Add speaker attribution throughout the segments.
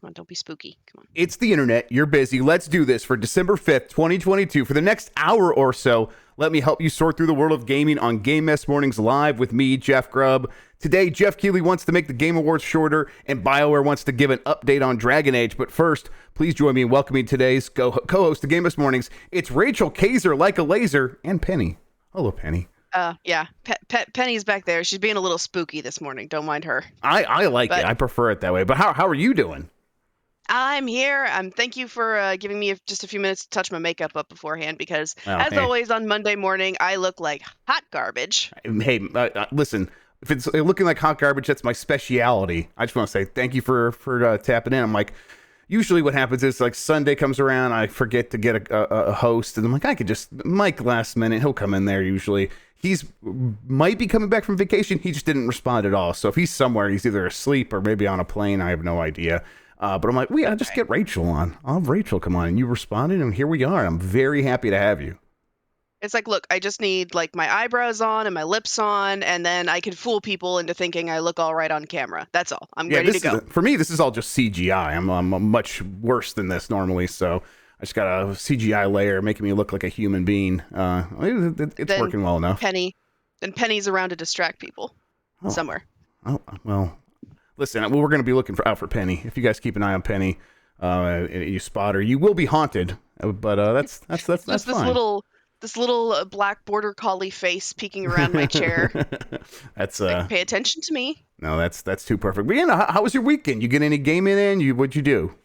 Speaker 1: Come on, don't be spooky. Come on.
Speaker 2: It's the internet. You're busy. Let's do this for December 5th, 2022. For the next hour or so, let me help you sort through the world of gaming on Game Mess Mornings Live with me, Jeff Grubb. Today, Jeff Keighley wants to make the Game Awards shorter, and BioWare wants to give an update on Dragon Age. But first, please join me in welcoming today's co-host of Game Mess Mornings. It's Rachel Kaser, like a laser, and Penny. Hello, Penny.
Speaker 1: Yeah. Penny's back there. She's being a little spooky this morning. Don't mind her.
Speaker 2: I like it. I prefer it that way. But how are you doing?
Speaker 1: I'm here. Thank you for giving me just a few minutes to touch my makeup up beforehand because, always on Monday morning, I look like hot garbage.
Speaker 2: Hey, listen, if it's looking like hot garbage, that's my speciality. I just want to say thank you for tapping in. I'm like, usually what happens is like Sunday comes around, I forget to get a host, and I'm like, I could just, Mike last minute, he'll come in there usually. Might be coming back from vacation. He just didn't respond at all. So if he's somewhere, he's either asleep or maybe on a plane. I have no idea. But I'm like, I'll just get Rachel on. I'll have Rachel come on. And you responded, and here we are. I'm very happy to have you.
Speaker 1: It's like, look, I just need like my eyebrows on and my lips on, and then I can fool people into thinking I look all right on camera. That's all. I'm ready to go.
Speaker 2: For me, this is all just CGI. I'm much worse than this normally, so I just got a CGI layer making me look like a human being. It's working well enough.
Speaker 1: Penny's around to distract people somewhere.
Speaker 2: Oh, well. Listen, we're going to be looking out for Penny. If you guys keep an eye on Penny, you spot her, you will be haunted. But that's fine.
Speaker 1: This little black border collie face peeking around my chair.
Speaker 2: That's
Speaker 1: like, pay attention to me.
Speaker 2: No, that's too perfect. But how was your weekend? You get any gaming in? What'd you do?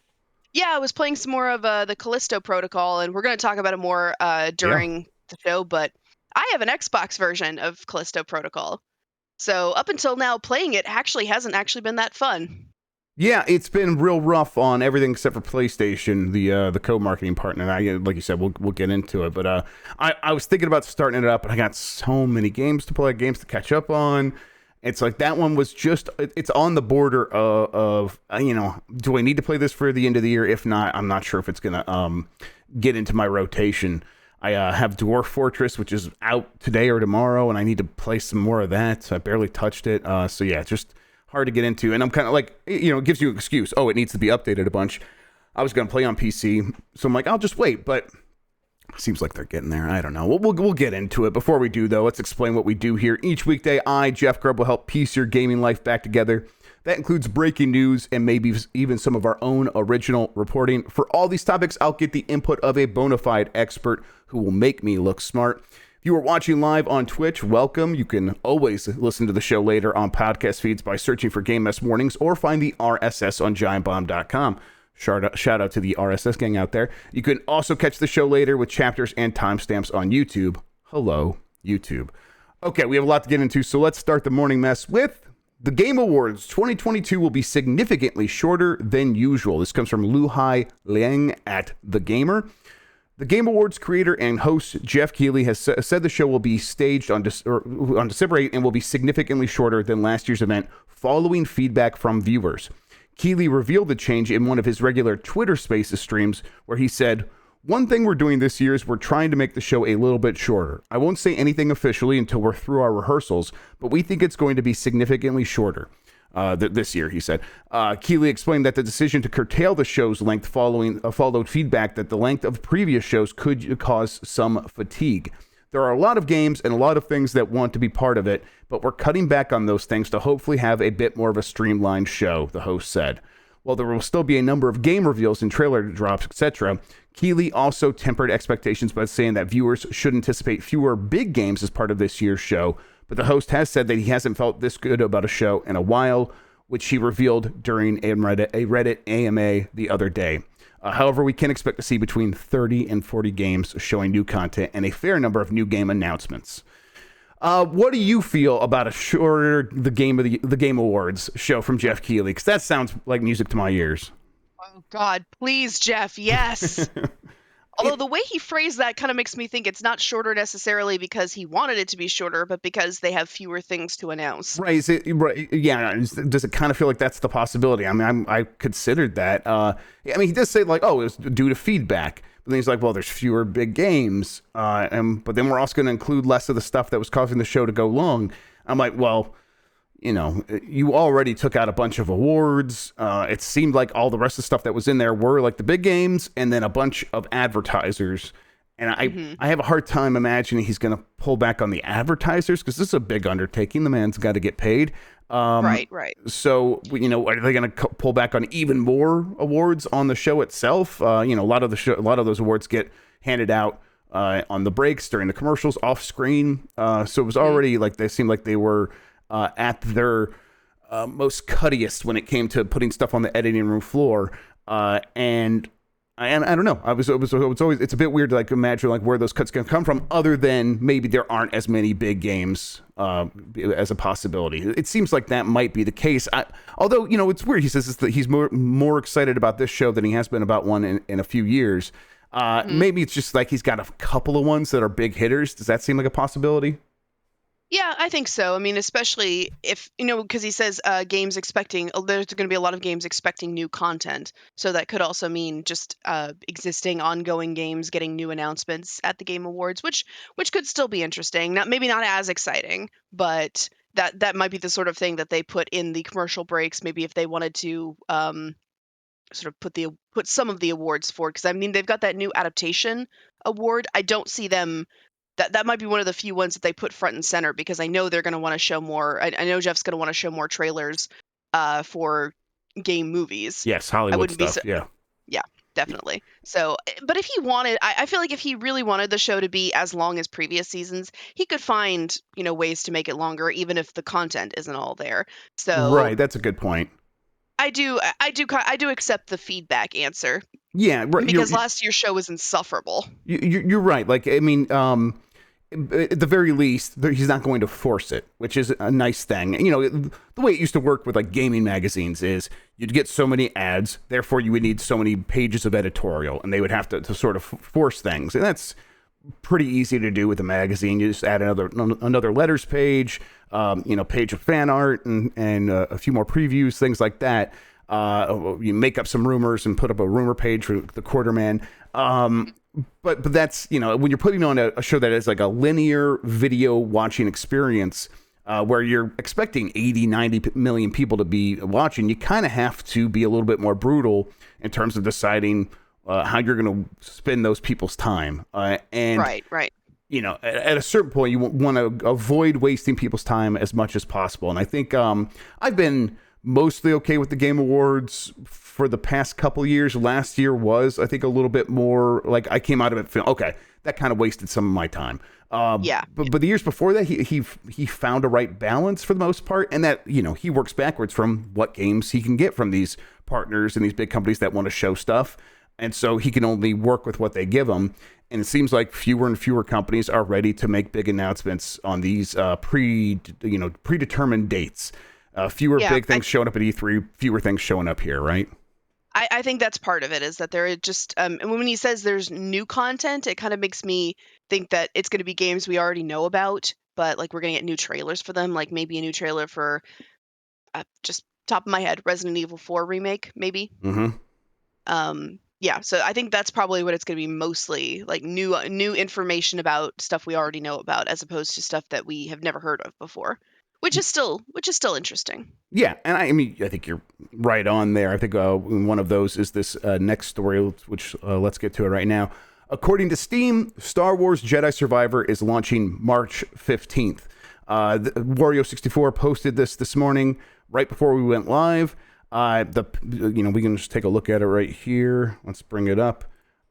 Speaker 1: Yeah, I was playing some more of the Callisto Protocol, and we're going to talk about it more during the show. But I have an Xbox version of Callisto Protocol. So up until now, playing it hasn't been that fun.
Speaker 2: Yeah, it's been real rough on everything except for PlayStation, the co-marketing partner. Like you said, we'll get into it. But I was thinking about starting it up, and I got so many games to play, games to catch up on. It's like that one was it's on the border of do I need to play this for the end of the year? If not, I'm not sure if it's gonna get into my rotation. I have Dwarf Fortress, which is out today or tomorrow, and I need to play some more of that. So I barely touched it. So yeah, it's just hard to get into. And I'm kind of like, it gives you an excuse. Oh, it needs to be updated a bunch. I was going to play on PC, so I'm like, I'll just wait. But it seems like they're getting there. I don't know. We'll get into it. Before we do, though, let's explain what we do here. Each weekday, I, Jeff Grubb, will help piece your gaming life back together. That includes breaking news and maybe even some of our own original reporting. For all these topics, I'll get the input of a bona fide expert who will make me look smart. If you are watching live on Twitch, welcome. You can always listen to the show later on podcast feeds by searching for Game Mess Mornings or find the RSS on giantbomb.com. Shout out to the RSS gang out there. You can also catch the show later with chapters and timestamps on YouTube. Hello, YouTube. Okay, we have a lot to get into, so let's start the morning mess with the Game Awards 2022 will be significantly shorter than usual. This comes from Luhai Liang at The Gamer. The Game Awards creator and host Jeff Keighley has said the show will be staged on December 8th and will be significantly shorter than last year's event following feedback from viewers. Keighley revealed the change in one of his regular Twitter Spaces streams where he said, "One thing we're doing this year is we're trying to make the show a little bit shorter. I won't say anything officially until we're through our rehearsals, but we think it's going to be significantly shorter this year," he said. Keighley explained that the decision to curtail the show's length followed feedback that the length of previous shows could cause some fatigue. There are a lot of games and a lot of things that want to be part of it, but we're cutting back on those things to hopefully have a bit more of a streamlined show, the host said. While there will still be a number of game reveals and trailer drops, etc., Keighley also tempered expectations by saying that viewers should anticipate fewer big games as part of this year's show, but the host has said that he hasn't felt this good about a show in a while, which he revealed during a Reddit AMA the other day. However, we can expect to see between 30 and 40 games showing new content and a fair number of new game announcements. What do you feel about a shorter the Game Awards show from Jeff Keighley? Because that sounds like music to my ears.
Speaker 1: Oh God, please, Jeff, yes. Although the way he phrased that kind of makes me think it's not shorter necessarily because he wanted it to be shorter, but because they have fewer things to announce.
Speaker 2: Right? Yeah. Does it kind of feel like that's the possibility? I mean, I considered that. He does say like, oh, it was due to feedback. But then he's like, well, there's fewer big games, but then we're also going to include less of the stuff that was causing the show to go long. I'm like, well, you already took out a bunch of awards. It seemed like all the rest of the stuff that was in there were like the big games and then a bunch of advertisers. And I have a hard time imagining he's going to pull back on the advertisers because this is a big undertaking. The man's got to get paid.
Speaker 1: Right.
Speaker 2: So, are they going to pull back on even more awards on the show itself? A lot of those awards get handed out on the breaks, during the commercials, off screen. So it was already like they seemed like they were at their most cuttiest when it came to putting stuff on the editing room floor. And I don't know. It's always, it's a bit weird to like imagine like where those cuts can come from, other than maybe there aren't as many big games as a possibility. It seems like that might be the case. Although, it's weird. He says that he's more excited about this show than he has been about one in a few years. Maybe it's just like he's got a couple of ones that are big hitters. Does that seem like a possibility?
Speaker 1: Yeah, I think so. I mean, especially if, because he says games expecting, there's going to be a lot of games expecting new content. So that could also mean just existing ongoing games getting new announcements at the Game Awards, which could still be interesting. Maybe not as exciting, but that might be the sort of thing that they put in the commercial breaks. Maybe if they wanted to sort of put some of the awards forward, because I mean they've got that new adaptation award. I don't see them. That might be one of the few ones that they put front and center, because I know they're going to want to show more. I know Jeff's going to want to show more trailers for game movies.
Speaker 2: Yes, Hollywood stuff.
Speaker 1: Yeah, definitely. So, but if he wanted, I feel like if he really wanted the show to be as long as previous seasons, he could find ways to make it longer, even if the content isn't all there. So,
Speaker 2: right, that's a good point.
Speaker 1: I do accept the feedback answer.
Speaker 2: Yeah, right.
Speaker 1: Because last year's show was insufferable.
Speaker 2: You're right. Like, I mean, at the very least, he's not going to force it, which is a nice thing. The way it used to work with like gaming magazines is you'd get so many ads, therefore you would need so many pages of editorial, and they would have to sort of force things. And that's pretty easy to do with a magazine. You just add another letters page, page of fan art and a few more previews, things like that. You make up some rumors and put up a rumor page for the Quarterman. But that's, when you're putting on a show that is like a linear video watching experience, where you're expecting 80, 90 million people to be watching, you kind of have to be a little bit more brutal in terms of deciding how you're going to spend those people's time. And
Speaker 1: right.
Speaker 2: At a certain point, you want to avoid wasting people's time as much as possible. And I think I've been mostly okay with the Game Awards for the past couple of years. Last year was, I think, a little bit more like I came out of it feeling, okay, that kind of wasted some of my time. But the years before that, he found a right balance for the most part, and that he works backwards from what games he can get from these partners and these big companies that want to show stuff, and so he can only work with what they give him. And it seems like fewer and fewer companies are ready to make big announcements on these predetermined dates. Fewer big things showing up at E3, fewer things showing up here, right?
Speaker 1: I think that's part of it, is that there just and when he says there's new content, it kind of makes me think that it's going to be games we already know about, but like we're going to get new trailers for them, like maybe a new trailer for just top of my head, Resident Evil 4 remake, maybe. Yeah, so I think that's probably what it's going to be, mostly like new information about stuff we already know about, as opposed to stuff that we have never heard of before. Which is still interesting. Yeah,
Speaker 2: and I think you're right on there. I think one of those is this next story, which let's get to it right now. According to Steam, Star Wars Jedi Survivor is launching March 15th. Wario64 posted this morning, right before we went live. We can just take a look at it right here. Let's bring it up.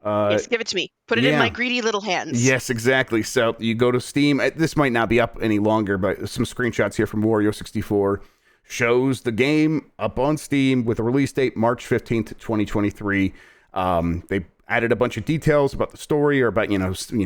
Speaker 1: Yes, give it to me. Put it in my greedy little hands.
Speaker 2: Yes, exactly. So you go to Steam. This might not be up any longer, but some screenshots here from Wario64 shows the game up on Steam with a release date March 15th, 2023. They added a bunch of details about the story, or about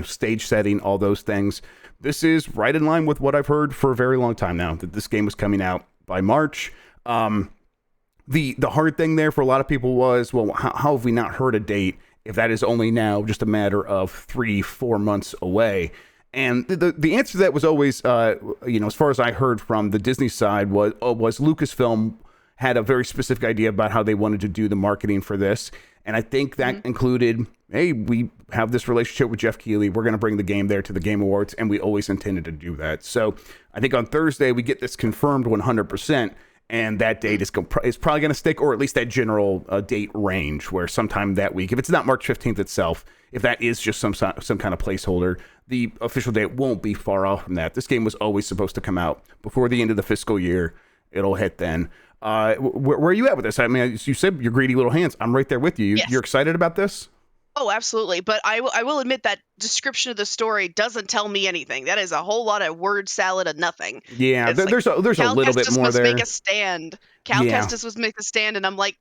Speaker 2: stage setting, all those things. This is right in line with what I've heard for a very long time now, that this game was coming out by March. The hard thing there for a lot of people was, well, how have we not heard a date if that is only now just a matter of 3-4 months away? And the answer to that was always, as far as I heard from the Disney side, was Lucasfilm had a very specific idea about how they wanted to do the marketing for this. And I think that included, hey, we have this relationship with Jeff Keighley. We're going to bring the game there to the Game Awards, and we always intended to do that. So I think on Thursday, we get this confirmed 100%, and that date is probably going to stick, or at least that general date range, where sometime that week, if it's not March 15th itself, if that is just some kind of placeholder, the official date won't be far off from that. This game was always supposed to come out before the end of the fiscal year. It'll hit then. Where are you at with this? I mean, you said your greedy little hands. I'm right there with you.
Speaker 1: Yes.
Speaker 2: You're excited about this?
Speaker 1: Oh, absolutely. But I will admit that description of the story doesn't tell me anything. That is a whole lot of word salad of nothing.
Speaker 2: Yeah, there's a little bit more there.
Speaker 1: Make a stand. Cal Kestis was make a stand, and I'm like,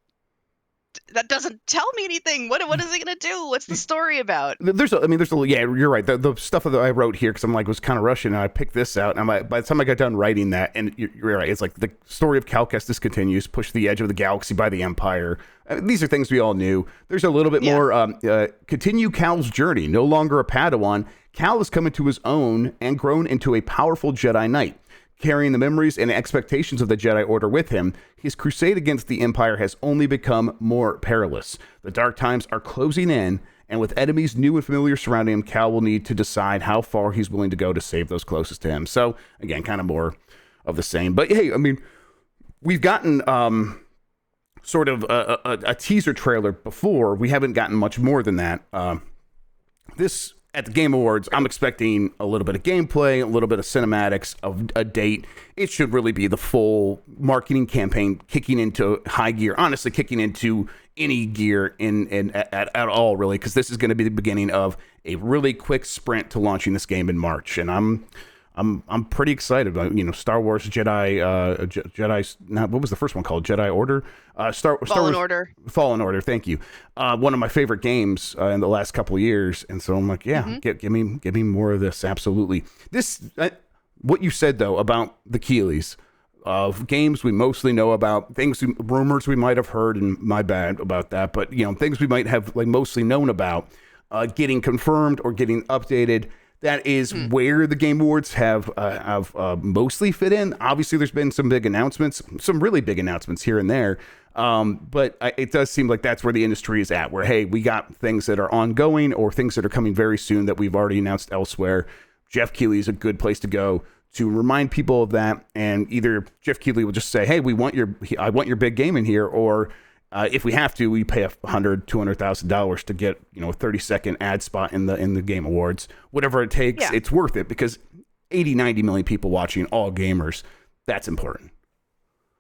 Speaker 1: that doesn't tell me anything. What is it gonna do? What's the story about?
Speaker 2: Yeah, you're right. The stuff that I wrote here, because I'm like was kind of rushing, and I picked this out, and by the time I got done writing that, and you're right, it's like the story of Cal Kestis continues, push the edge of the galaxy by the Empire. These are things we all knew. There's a little bit more. Continue Cal's journey. No longer a Padawan, Cal has come into his own and grown into a powerful Jedi Knight. Carrying the memories and expectations of the Jedi Order with him, his crusade against the Empire has only become more perilous. The dark times are closing in, and with enemies new and familiar surrounding him, Cal will need to decide how far he's willing to go to save those closest to him. So, again, kind of more of the same. But hey, I mean, we've gotten sort of a teaser trailer before. We haven't gotten much more than that. This... At the Game Awards, I'm expecting a little bit of gameplay, a little bit of cinematics, of a date. It should really be the full marketing campaign kicking into high gear, honestly, kicking into any gear at all, really, because this is going to be the beginning of a really quick sprint to launching this game in March. And I'm pretty excited. Star Wars Jedi. What was the first one called? Jedi Order.
Speaker 1: Fallen Order.
Speaker 2: Fallen Order. Thank you. One of my favorite games in the last couple of years, and so I'm like, yeah, give me more of this. Absolutely. What you said though about the Keigleys of games we mostly know about, rumors we might have heard, and my bad about that, but things we might have mostly known about, getting confirmed or getting updated. That is where the Game Awards have mostly fit in. Obviously, there's been some big announcements, some really big announcements here and there. But it does seem like that's where the industry is at, where, hey, we got things that are ongoing or things that are coming very soon that we've already announced elsewhere. Jeff Keighley is a good place to go to remind people of that. And either Jeff Keighley will just say, hey, I want your big game in here, or if we have to, we pay $100,000-$200,000 to get a 30-second ad spot in the Game Awards. Whatever it takes, It's worth it, because 80-90 million people watching, all gamers. That's important.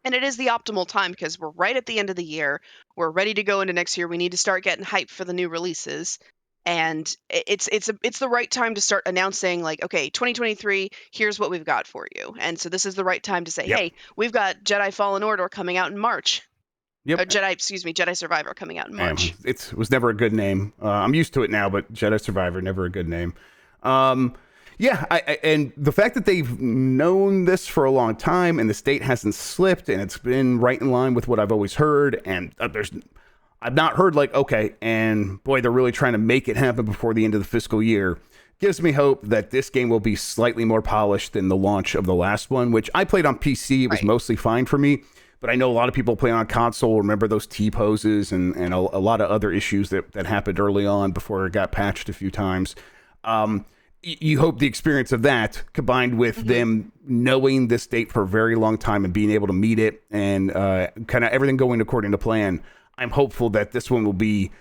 Speaker 1: And it is the optimal time, because we're right at the end of the year. We're ready to go into next year. We need to start getting hyped for the new releases. And it's the right time to start announcing, like, okay, 2023, here's what we've got for you. And so this is the right time to say, hey, we've got Jedi Fallen Order coming out in March.
Speaker 2: Yep.
Speaker 1: Jedi Survivor coming out in March.
Speaker 2: It was never a good name. I'm used to it now, but Jedi Survivor, never a good name. And the fact that they've known this for a long time and the date hasn't slipped and it's been right in line with what I've always heard, and I've not heard okay, and boy, they're really trying to make it happen before the end of the fiscal year, gives me hope that this game will be slightly more polished than the launch of the last one, which I played on PC. It was mostly fine for me. But I know a lot of people playing on console remember those T-poses and a lot of other issues that happened early on before it got patched a few times. You hope the experience of that, combined with them knowing this date for a very long time and being able to meet it and kind of everything going according to plan, I'm hopeful that this one will be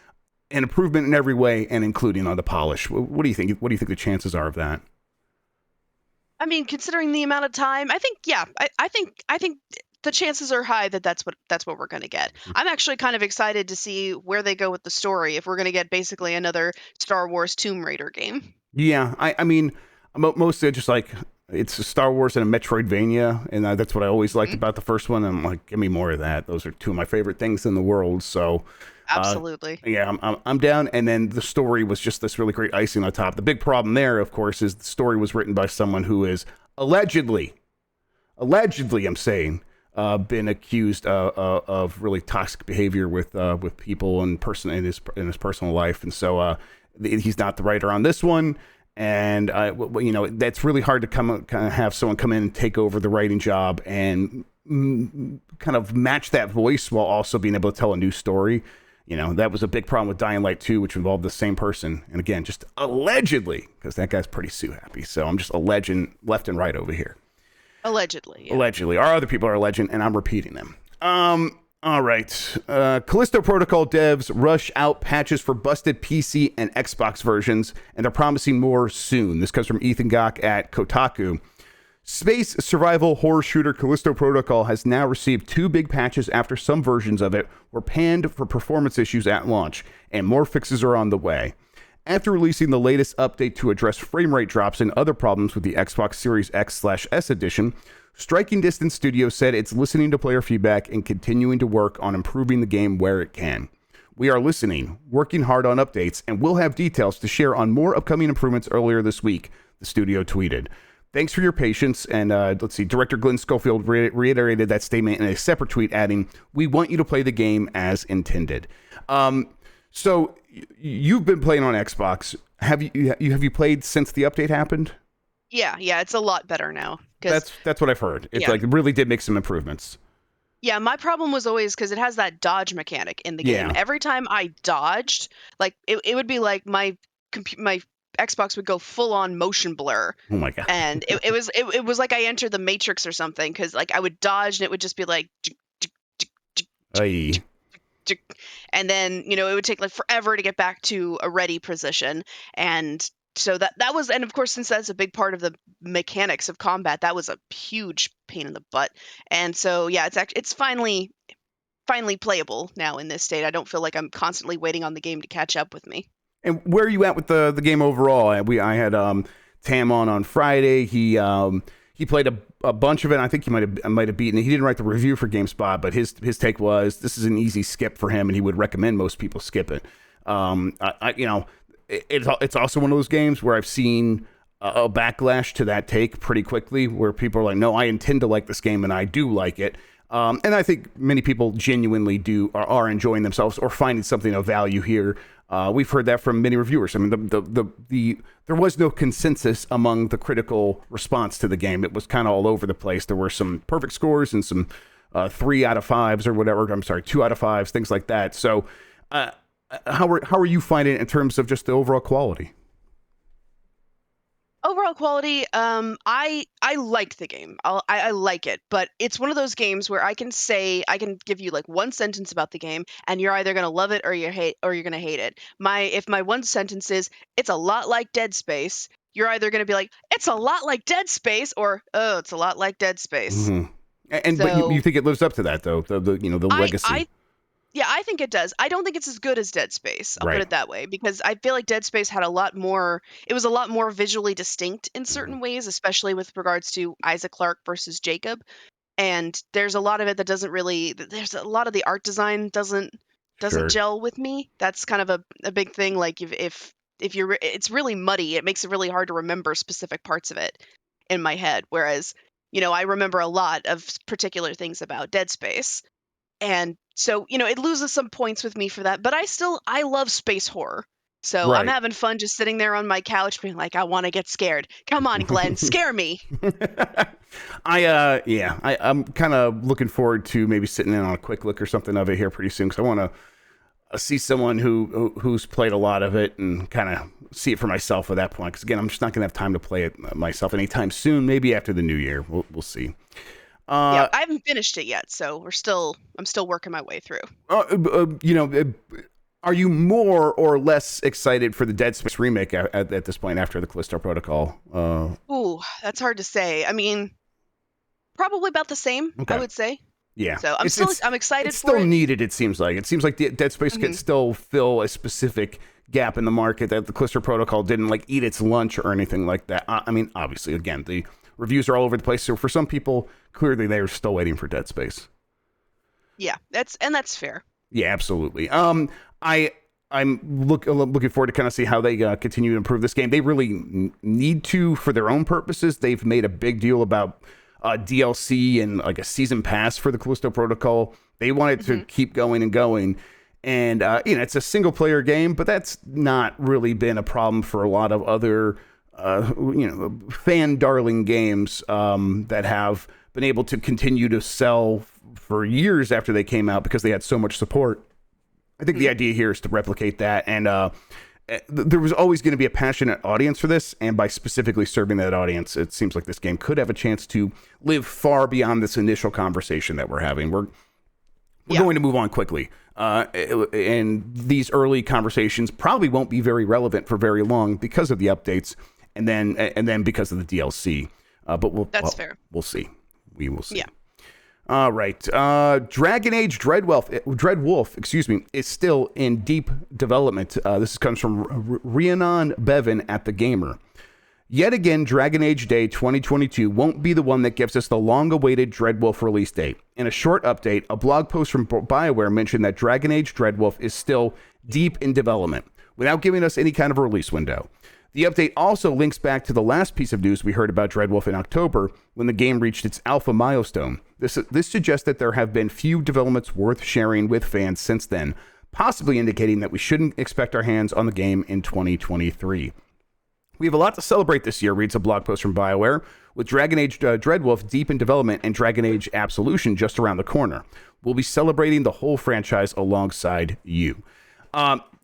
Speaker 2: an improvement in every way, and including on the polish. What do you think? What do you think the chances are of that?
Speaker 1: I mean, considering the amount of time, I think, I think the chances are high that that's what we're going to get. I'm actually kind of excited to see where they go with the story, if we're going to get basically another Star Wars Tomb Raider game.
Speaker 2: Yeah, I mean, mostly just it's a Star Wars and a Metroidvania, and that's what I always liked about the first one. I'm like, give me more of that. Those are two of my favorite things in the world. So
Speaker 1: absolutely,
Speaker 2: I'm down. And then the story was just this really great icing on top. The big problem there, of course, is the story was written by someone who is allegedly, I'm saying, been accused of really toxic behavior with people and in his personal life, and so he's not the writer on this one. And that's really hard to kind of have someone come in and take over the writing job and kind of match that voice while also being able to tell a new story. You know, that was a big problem with Dying Light 2, which involved the same person. And again, just allegedly, because that guy's pretty Sue happy. So I'm just alleging left and right over here.
Speaker 1: Allegedly. Yeah.
Speaker 2: Allegedly. Our other people are alleging, and I'm repeating them. All right. Callisto Protocol devs rush out patches for busted PC and Xbox versions, and they're promising more soon. This comes from Ethan Gach at Kotaku. Space survival horror shooter Callisto Protocol has now received 2 big patches after some versions of it were panned for performance issues at launch, and more fixes are on the way. After releasing the latest update to address frame rate drops and other problems with the Xbox Series X/S edition, Striking Distance Studios said it's listening to player feedback and continuing to work on improving the game where it can. We are listening, working hard on updates, and we'll have details to share on more upcoming improvements earlier this week, the studio tweeted. Thanks for your patience. And let's see, Director Glenn Schofield reiterated that statement in a separate tweet, adding, "We want you to play the game as intended." So you've been playing on Xbox. Have you played since the update happened?
Speaker 1: Yeah, it's a lot better now.
Speaker 2: That's what I've heard. It's like it really did make some improvements.
Speaker 1: Yeah, my problem was always because it has that dodge mechanic in the game. Every time I dodged, like it would be like my Xbox would go full on motion blur.
Speaker 2: Oh my god!
Speaker 1: And it was like I entered the Matrix or something, because like I would dodge and it would just be like, and then it would take like forever to get back to a ready position. And so that was, and of course, since that's a big part of the mechanics of combat, that was a huge pain in the butt. And so yeah, it's finally playable now in this state. I don't feel like I'm constantly waiting on the game to catch up with me.
Speaker 2: And where are you at with the game overall? I had Tam on Friday. He played a bunch of it. I think he might have beaten it. He didn't write the review for GameSpot, but his take was this is an easy skip for him, and he would recommend most people skip it. It's also one of those games where I've seen a backlash to that take pretty quickly, where people are like, "No, I intend to like this game, and I do like it." And I think many people genuinely are enjoying themselves or finding something of value here. We've heard that from many reviewers. I mean, there was no consensus among the critical response to the game. It was kind of all over the place. There were some perfect scores and some 3 out of 5s or whatever. I'm sorry, 2 out of 5s, things like that. So, how are you finding it in terms of just the overall quality?
Speaker 1: Overall quality, I like the game. I like it, but it's one of those games where I can give you like one sentence about the game, and you're either gonna love it or you're gonna hate it. If my one sentence is it's a lot like Dead Space, you're either gonna be like it's a lot like Dead Space, or oh, it's a lot like Dead Space.
Speaker 2: Mm-hmm. But you think it lives up to that though? The legacy.
Speaker 1: Yeah, I think it does. I don't think it's as good as Dead Space. I'll put it that way, because I feel like Dead Space had it was a lot more visually distinct in certain ways, especially with regards to Isaac Clarke versus Jacob. And there's a lot of it that there's a lot of the art design doesn't gel with me. That's kind of a big thing. Like if it's really muddy, it makes it really hard to remember specific parts of it in my head. Whereas, I remember a lot of particular things about Dead Space. And so, it loses some points with me for that, but I love space horror. So I'm having fun just sitting there on my couch being like, I want to get scared. Come on, Glenn, scare me.
Speaker 2: I'm kind of looking forward to maybe sitting in on a quick look or something of it here pretty soon, because I want to see someone who's played a lot of it and kind of see it for myself at that point. Because again, I'm just not going to have time to play it myself anytime soon. Maybe after the new year, we'll see.
Speaker 1: I haven't finished it yet, so I'm still working my way through.
Speaker 2: Are you more or less excited for the Dead Space remake at this point after the Callisto Protocol?
Speaker 1: Ooh, that's hard to say. I mean, probably about the same, I would say.
Speaker 2: Yeah.
Speaker 1: So I'm excited.
Speaker 2: It's still needed. It seems like the Dead Space can still fill a specific gap in the market that the Callisto Protocol didn't like eat its lunch or anything like that. I mean, obviously, again, the reviews are all over the place. So for some people, clearly they're still waiting for Dead Space. Yeah, that's fair. Yeah, absolutely. I'm looking forward to kind of see how they continue to improve this game. They really need to for their own purposes. They've made a big deal about DLC and like a season pass for the Callisto Protocol. They wanted to keep going and going. And, it's a single player game, but that's not really been a problem for a lot of other fan darling games that have been able to continue to sell for years after they came out because they had so much support. I think the idea here is to replicate that, and there was always going to be a passionate audience for this, and by specifically serving that audience, it seems like this game could have a chance to live far beyond this initial conversation that we're having. We're going to move on quickly, and these early conversations probably won't be very relevant for very long because of the updates, and then because of the DLC. But that's fair. We'll see. We will see.
Speaker 1: Yeah.
Speaker 2: All right. Dragon Age Dreadwolf, excuse me, is still in deep development. This comes from Rhiannon Bevan at The Gamer. Yet again, Dragon Age Day 2022 won't be the one that gives us the long-awaited Dreadwolf release date. In a short update, a blog post from BioWare mentioned that Dragon Age Dreadwolf is still deep in development, without giving us any kind of a release window. The update also links back to the last piece of news we heard about Dreadwolf in October, when the game reached its alpha milestone. This suggests that there have been few developments worth sharing with fans since then, possibly indicating that we shouldn't expect our hands on the game in 2023. We have a lot to celebrate this year, reads a blog post from BioWare, with Dragon Age Dreadwolf deep in development and Dragon Age Absolution just around the corner. We'll be celebrating the whole franchise alongside you.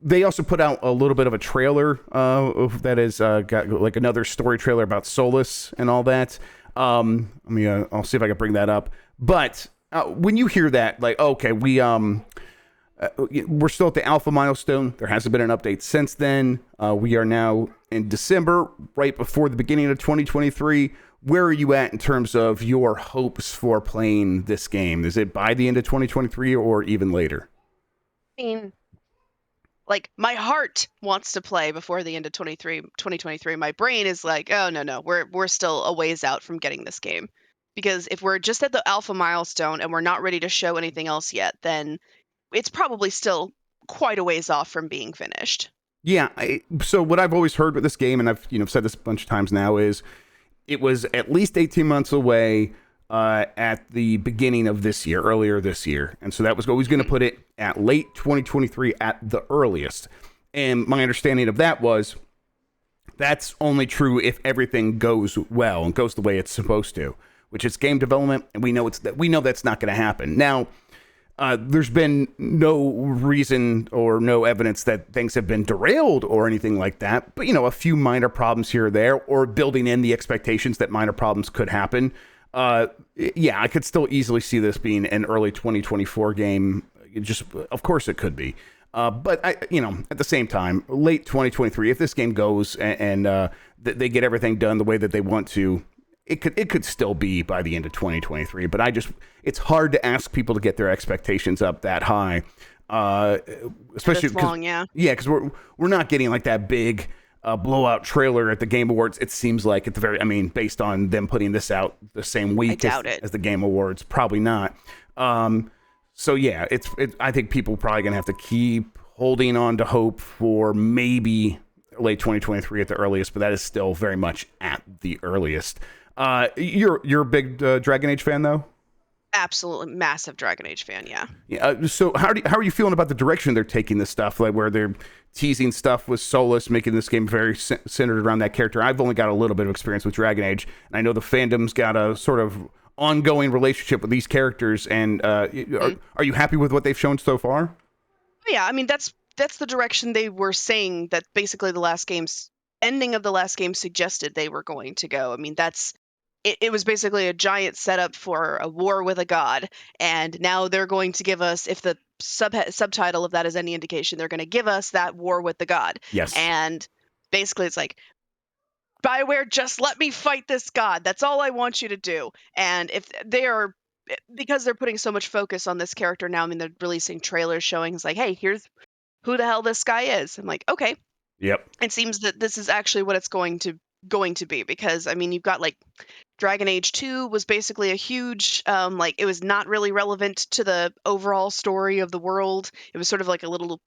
Speaker 2: They also put out a little bit of a trailer that is got like another story trailer about Solus and all that. I'll see if I can bring that up. But when you hear that, like, okay, we're still at the alpha milestone. There hasn't been an update since then. We are now in December, right before the beginning of 2023. Where are you at in terms of your hopes for playing this game? Is it by the end of 2023 or even later?
Speaker 1: I mean, like, my heart wants to play before the end of 2023. My brain is like, oh, no, we're still a ways out from getting this game. Because if we're just at the alpha milestone and we're not ready to show anything else yet, then it's probably still quite a ways off from being finished.
Speaker 2: Yeah, so what I've always heard with this game, and I've said this a bunch of times now, is it was at least 18 months away at the beginning of this year, earlier this year. And so that was always going to put it at late 2023 at the earliest. And my understanding of that was that's only true if everything goes well and goes the way it's supposed to, which is game development. And we know that's not going to happen. Now, there's been no reason or no evidence that things have been derailed or anything like that. But, a few minor problems here or there, or building in the expectations that minor problems could happen. Yeah, I could still easily see this being an early 2024 game. Of course it could be. But at the same time, late 2023, if this game goes and they get everything done the way that they want to, it could still be by the end of 2023. But it's hard to ask people to get their expectations up that high, especially because we're not getting like that big blowout trailer at the Game Awards. It seems like based on them putting this out the same week as the Game Awards, probably not. So yeah, I think people probably gonna have to keep holding on to hope for maybe late 2023 at the earliest, but that is still very much at the earliest. You're a big Dragon Age fan though?
Speaker 1: Absolutely massive Dragon Age fan, yeah.
Speaker 2: Yeah. So how are you feeling about the direction they're taking this stuff? Like where they're teasing stuff with Solus, making this game very centered around that character. I've only got a little bit of experience with Dragon Age, and I know the fandom's got a sort of ongoing relationship with these characters. And are you happy with what they've shown so far?
Speaker 1: Yeah, that's the direction they were saying that basically the ending of the last game suggested they were going to go. It was basically a giant setup for a war with a god, and now they're going to give us, if the subtitle of that is any indication, they're going to give us that war with the god.
Speaker 2: Yes.
Speaker 1: And basically it's like, BioWare, just let me fight this god. That's all I want you to do. And because they're putting so much focus on this character now, they're releasing trailers showing, it's like, hey, here's who the hell this guy is. I'm like, okay.
Speaker 2: Yep.
Speaker 1: It seems that this is actually what it's going to be, because you've got like Dragon Age 2 was basically a huge it was not really relevant to the overall story of the world. It was sort of like a little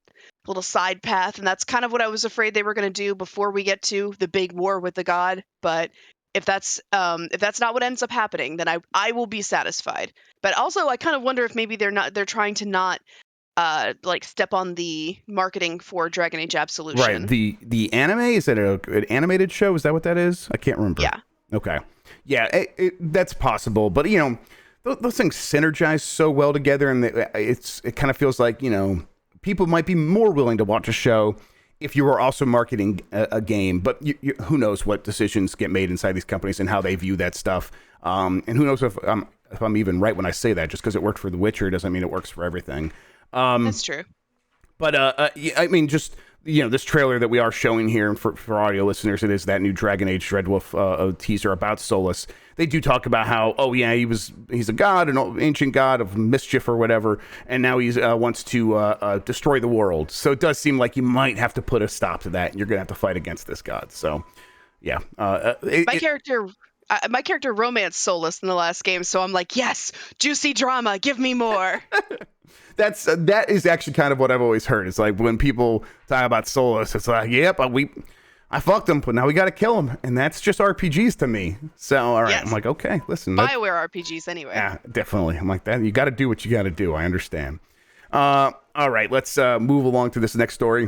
Speaker 1: side path, and that's kind of what I was afraid they were going to do before we get to the big war with the god. But if that's not what ends up happening, then I will be satisfied. But also I kind of wonder if maybe they're trying to not step on the marketing for Dragon Age Absolution.
Speaker 2: Right. The anime, is that an animated show? Is that what that is? I can't remember.
Speaker 1: Yeah.
Speaker 2: Okay. Yeah, that's possible, but those things synergize so well together, and it kind of feels like people might be more willing to watch a show if you were also marketing a game. But who knows what decisions get made inside these companies and how they view that stuff. And who knows if I'm even right when I say that. Just because it worked for The Witcher doesn't mean it works for everything.
Speaker 1: That's true.
Speaker 2: But I mean, just this trailer that we are showing here for audio listeners, it is that new Dragon Age Dreadwolf teaser about Solus. They do talk about how, he's a god, an ancient god of mischief or whatever, and now he wants to destroy the world. So it does seem like you might have to put a stop to that, and you're going to have to fight against this god. So, yeah.
Speaker 1: My character romanced Solus in the last game, so I'm like, yes, juicy drama, give me more.
Speaker 2: That is actually kind of what I've always heard. It's like when people talk about Solus, it's like, yep, I fucked him, but now we got to kill him, and that's just RPGs to me. So, all right, yes. I'm like, okay, listen.
Speaker 1: BioWare RPGs anyway.
Speaker 2: Yeah, definitely. I'm like that. You got to do what you got to do. I understand. All right, let's move along to this next story.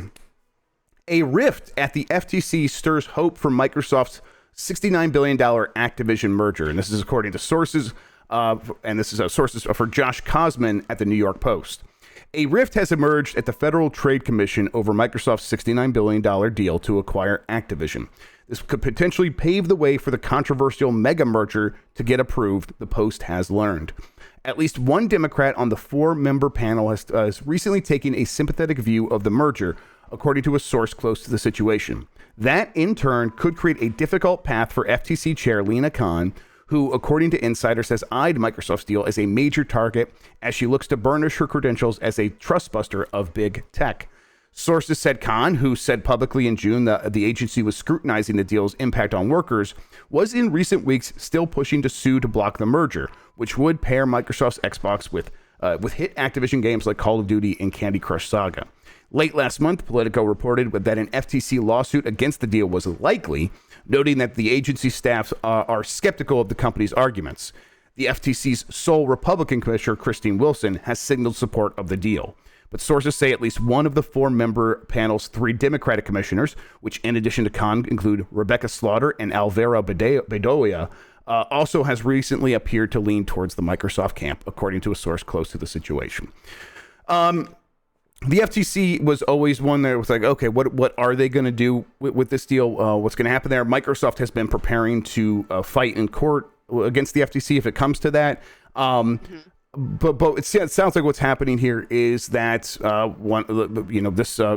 Speaker 2: A rift at the FTC stirs hope for Microsoft's $69 billion Activision merger, and this is according to sources. And this is sources for Josh Kosman at the New York Post. A rift has emerged at the Federal Trade Commission over Microsoft's $69 billion deal to acquire Activision. This could potentially pave the way for the controversial mega merger to get approved, the Post has learned. At least one Democrat on the 4-member panel has recently taken a sympathetic view of the merger, according to a source close to the situation. That, in turn, could create a difficult path for FTC Chair Lina Khan, who, according to insiders, has eyed Microsoft's deal as a major target as she looks to burnish her credentials as a trustbuster of big tech. Sources said Khan, who said publicly in June that the agency was scrutinizing the deal's impact on workers, was in recent weeks still pushing to sue to block the merger, which would pair Microsoft's Xbox with hit Activision games like Call of Duty and Candy Crush Saga. Late last month, Politico reported that an FTC lawsuit against the deal was likely, noting that the agency staffs are skeptical of the company's arguments. The FTC's sole Republican commissioner, Christine Wilson, has signaled support of the deal. But sources say at least one of the 4-member panel's 3 Democratic commissioners, which in addition to Khan include Rebecca Slaughter and Alvaro Bedoya, also has recently appeared to lean towards the Microsoft camp, according to a source close to the situation. The FTC was always one that was like, okay, what are they going to do with this deal? What's going to happen there? Microsoft has been preparing to fight in court against the FTC if it comes to that. But it sounds like what's happening here is that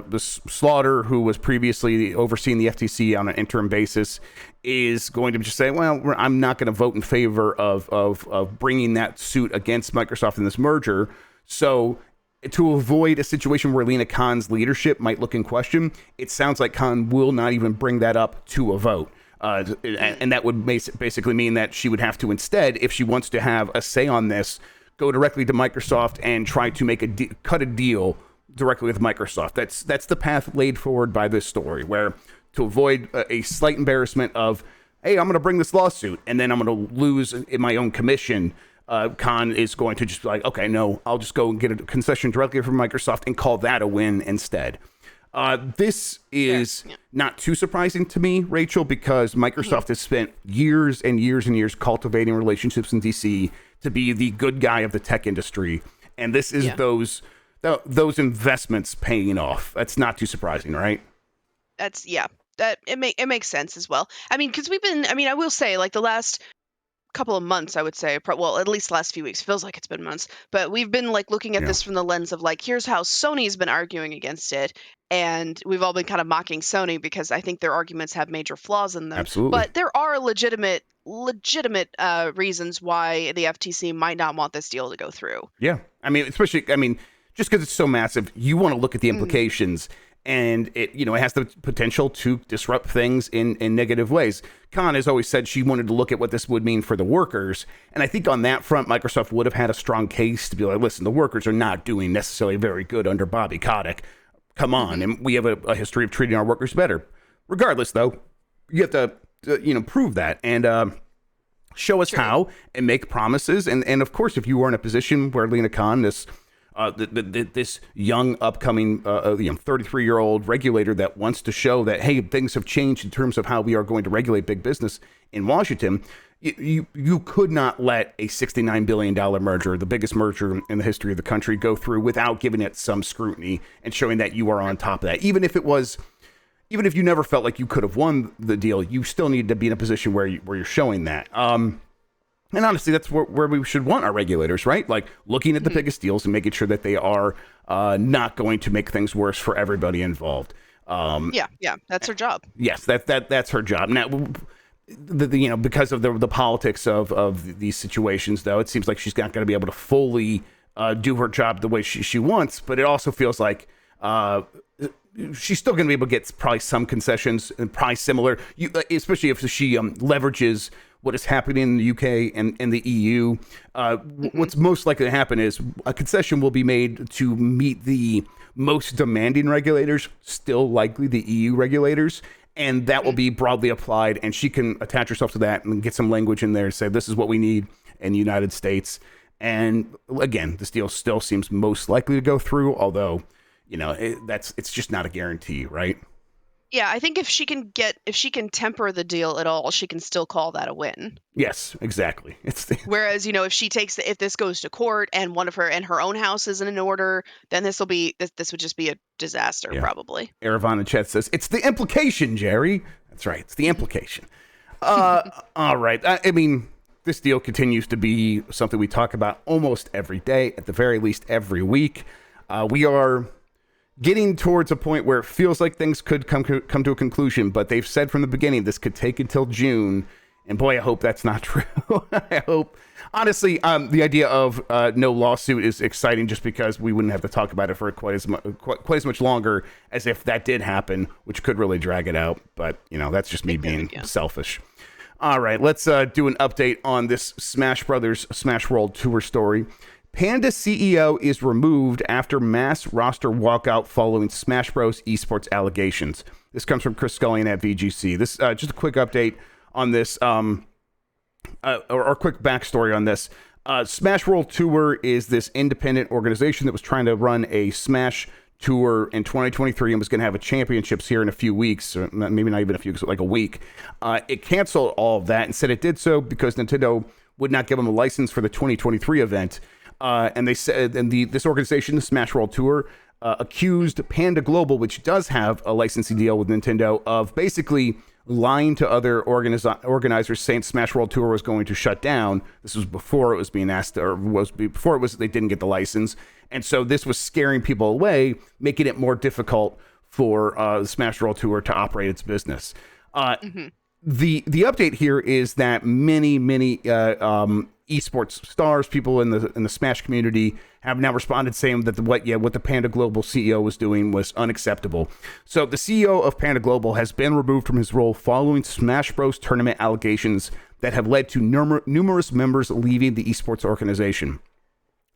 Speaker 2: this Slaughter, who was previously overseeing the FTC on an interim basis, is going to just say, well, I'm not going to vote in favor of bringing that suit against Microsoft in this merger. So to avoid a situation where Lina Khan's leadership might look in question, it sounds like Khan will not even bring that up to a vote. And that would basically mean that she would have to instead, if she wants to have a say on this, go directly to Microsoft and try to make cut a deal directly with Microsoft. That's the path laid forward by this story, where to avoid a slight embarrassment of, hey, I'm going to bring this lawsuit and then I'm going to lose in my own commission. Khan is going to just be like, okay, no, I'll just go and get a concession directly from Microsoft and call that a win instead. This is not too surprising to me, Rachel, because Microsoft has spent years and years and years cultivating relationships in DC to be the good guy of the tech industry. And this is those investments paying off. That's not too surprising, right?
Speaker 1: That it makes sense as well. I mean, because I will say, like, the last couple of months, I would say, well, at least the last few weeks, feels like it's been months, but we've been like looking at this from the lens of like, here's how Sony's been arguing against it, and we've all been kind of mocking Sony because I think their arguments have major flaws in them.
Speaker 2: Absolutely.
Speaker 1: But there are legitimate reasons why the FTC might not want this deal to go through.
Speaker 2: Yeah, just because it's so massive, you want to look at the implications. And it has the potential to disrupt things in negative ways. Khan has always said she wanted to look at what this would mean for the workers. And I think on that front, Microsoft would have had a strong case to be like, listen, the workers are not doing necessarily very good under Bobby Kotick. Come on. And we have a history of treating our workers better. Regardless, though, you have to, prove that and show us how and make promises. And of course, if you were in a position where Lina Khan, this this young upcoming 33-year-old regulator that wants to show that, hey, things have changed in terms of how we are going to regulate big business in Washington. You could not let a $69 billion merger, the biggest merger in the history of the country, go through without giving it some scrutiny and showing that you are on top of that. Even if you never felt like you could have won the deal, you still need to be in a position where you're showing that. And honestly, that's where we should want our regulators, right? Like looking at the biggest deals and making sure that they are not going to make things worse for everybody involved.
Speaker 1: Yeah, that's her job.
Speaker 2: Yes, that's her job. Now, because of the politics of these situations, though, it seems like she's not going to be able to fully do her job the way she wants. But it also feels like she's still going to be able to get probably some concessions and probably similar, especially if she leverages what is happening in the UK and the EU. What's most likely to happen is a concession will be made to meet the most demanding regulators, still likely the EU regulators. And that will be broadly applied, and she can attach herself to that and get some language in there and say, this is what we need in the United States. And again, this deal still seems most likely to go through, although, it's just not a guarantee, right?
Speaker 1: Yeah, I think if she can temper the deal at all, she can still call that a win.
Speaker 2: Yes, exactly.
Speaker 1: Whereas, if this goes to court and her own house isn't in order, then this would just be a disaster, probably.
Speaker 2: Erevan in chat says, it's the implication, Jerry. That's right. It's the implication. All right. I mean, this deal continues to be something we talk about almost every day, at the very least every week. We are getting towards a point where it feels like things could come to a conclusion, but they've said from the beginning this could take until June, and boy, I hope that's not true. I hope, honestly, the idea of no lawsuit is exciting just because we wouldn't have to talk about it for quite as much longer as if that did happen, which could really drag it out. But that's just me being selfish. All right, let's do an update on this Smash Brothers Smash World Tour story. Panda CEO is removed after mass roster walkout following Smash Bros. Esports allegations. This comes from Chris Scullion at VGC. This just a quick update on this, or a quick backstory on this. Smash World Tour is this independent organization that was trying to run a Smash Tour in 2023 and was going to have a championships here in a few weeks, or maybe not even a few weeks, like a week. It canceled all of that and said it did so because Nintendo would not give them a license for the 2023 event. And they said, and this organization, the Smash World Tour, accused Panda Global, which does have a licensing deal with Nintendo, of basically lying to other organizers, saying Smash World Tour was going to shut down. This was before it was being asked, or before they didn't get the license, and so this was scaring people away, making it more difficult for the Smash World Tour to operate its business. The update here is that many esports stars, people in the Smash community, have now responded saying that what the Panda Global CEO was doing was unacceptable. So the CEO of Panda Global has been removed from his role following Smash Bros. Tournament allegations that have led to numerous members leaving the esports organization.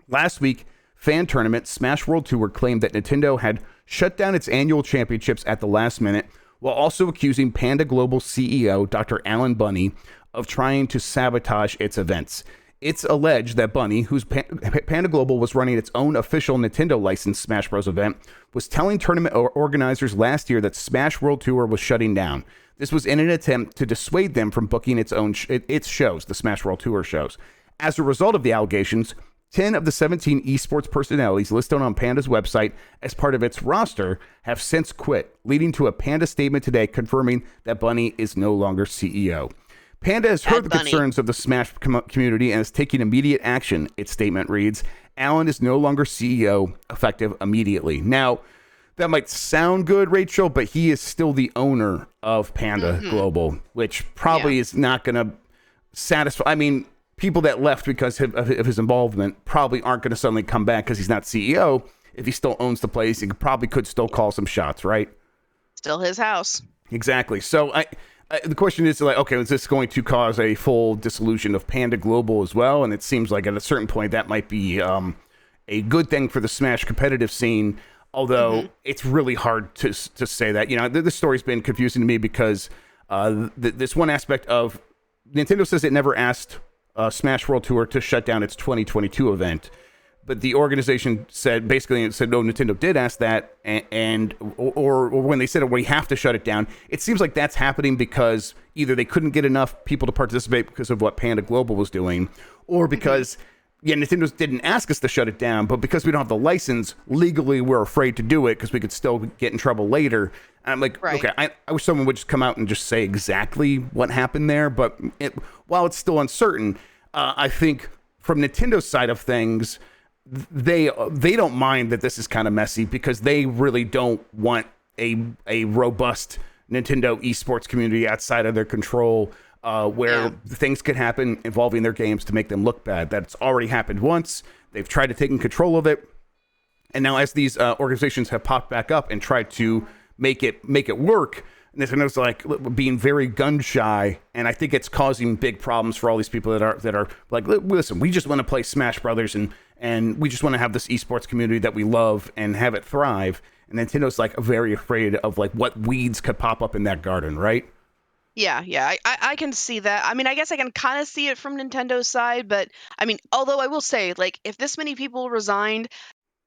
Speaker 2: Last week, fan tournament Smash World Tour claimed that Nintendo had shut down its annual championships at the last minute, while also accusing Panda Global CEO Dr. Alan Bunny of trying to sabotage its events. It's alleged that Bunny, whose Panda Global was running its own official Nintendo licensed Smash Bros. Event, was telling tournament organizers last year that Smash World Tour was shutting down. This was in an attempt to dissuade them from booking its own its shows, the Smash World Tour shows. As a result of the allegations, 10 of the 17 esports personalities listed on Panda's website as part of its roster have since quit, leading to a Panda statement today confirming that Bunny is no longer CEO. Panda has heard the concerns of the Smash community and is taking immediate action, its statement reads. Alan is no longer CEO, effective immediately. Now, that might sound good, Rachel, but he is still the owner of Panda Global, which probably is not going to satisfy. I mean, people that left because of his involvement probably aren't going to suddenly come back because he's not CEO. If he still owns the place, he could still call some shots, right?
Speaker 1: Still his house.
Speaker 2: Exactly. So the question is, like, okay, is this going to cause a full dissolution of Panda Global as well? And it seems like at a certain point that might be a good thing for the Smash competitive scene, although it's really hard to say that. This story's been confusing to me because this one aspect of Nintendo says it never asked Smash World Tour to shut down its 2022 event. but the organization said basically no, Nintendo did ask that, or when they said we have to shut it down, it seems like that's happening because either they couldn't get enough people to participate because of what Panda Global was doing, or because Nintendo didn't ask us to shut it down, but because we don't have the license legally, we're afraid to do it because we could still get in trouble later. And I'm like, okay, I wish someone would just come out and just say exactly what happened there, but while it's still uncertain, I think from Nintendo's side of things, they don't mind that this is kind of messy because they really don't want a robust Nintendo esports community outside of their control, where things could happen involving their games to make them look bad. That's already happened once. They've tried to take control of it, and now as these organizations have popped back up and tried to make it work, Nintendo's like being very gun shy, and I think it's causing big problems for all these people that are like, listen, we just want to play Smash Brothers and we just want to have this esports community that we love and have it thrive. And Nintendo's like very afraid of like what weeds could pop up in that garden, right?
Speaker 1: Yeah, I can see that. I mean, I guess I can kind of see it from Nintendo's side, but I mean, although I will say, like, if this many people resigned,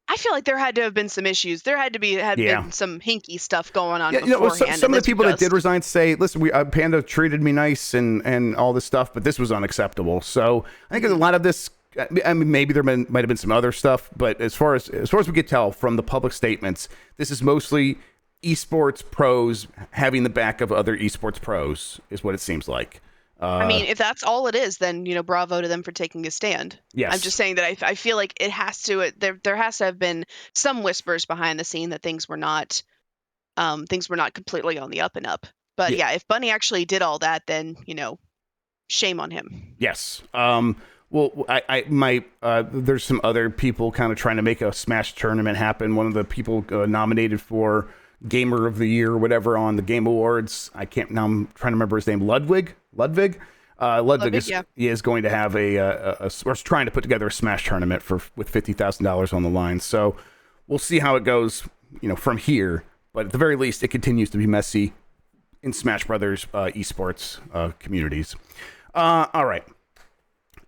Speaker 1: I feel like there had to have been some issues. There had been some hinky stuff going on beforehand.
Speaker 2: Some of the people that did resign say, listen, Panda treated me nice and all this stuff, but this was unacceptable. So I think a lot of this, I mean, maybe there might have been some other stuff, but as far as we could tell from the public statements, this is mostly esports pros having the back of other esports pros is what it seems like.
Speaker 1: I mean, if that's all it is, then, bravo to them for taking a stand.
Speaker 2: Yes.
Speaker 1: I'm just saying that I feel like it has to, there has to have been some whispers behind the scene that things were not completely on the up and up. But yeah, if Bunny actually did all that, then, shame on him.
Speaker 2: Yes. Well, there's some other people kind of trying to make a Smash tournament happen. One of the people nominated for Gamer of the Year or whatever on the Game Awards, I'm trying to remember his name, Ludwig is going to have or is trying to put together a Smash tournament with $50,000 on the line. So we'll see how it goes, from here. But at the very least, it continues to be messy in Smash Brothers esports communities. All right.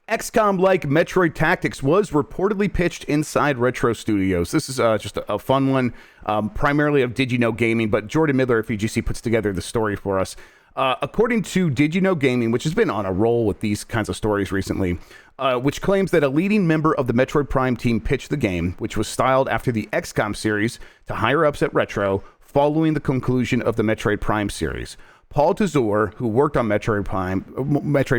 Speaker 2: XCOM-like Metroid Tactics was reportedly pitched inside Retro Studios. This is just a fun one, primarily of Did You Know Gaming, but Jordan Midler at VGC puts together the story for us. According to Did You Know Gaming, which has been on a roll with these kinds of stories recently, which claims that a leading member of the Metroid Prime team pitched the game, which was styled after the XCOM series, to higher-ups at Retro following the conclusion of the Metroid Prime series. Paul Tazor, who worked on Metroid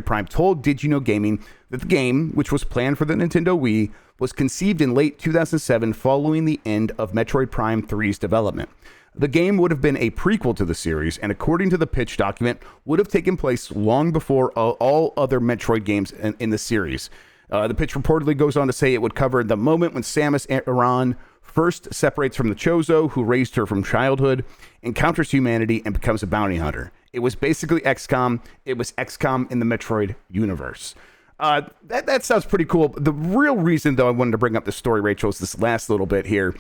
Speaker 2: Prime, told Did You Know Gaming that the game, which was planned for the Nintendo Wii, was conceived in late 2007 following the end of Metroid Prime 3's development. The game would have been a prequel to the series, and according to the pitch document, would have taken place long before all other Metroid games in the series. The pitch reportedly goes on to say it would cover the moment when Samus Aran first separates from the Chozo, who raised her from childhood, encounters humanity, and becomes a bounty hunter. It was basically XCOM. It was XCOM in the Metroid universe. That sounds pretty cool. The real reason, though, I wanted to bring up the story, Rachel, is this last little bit here,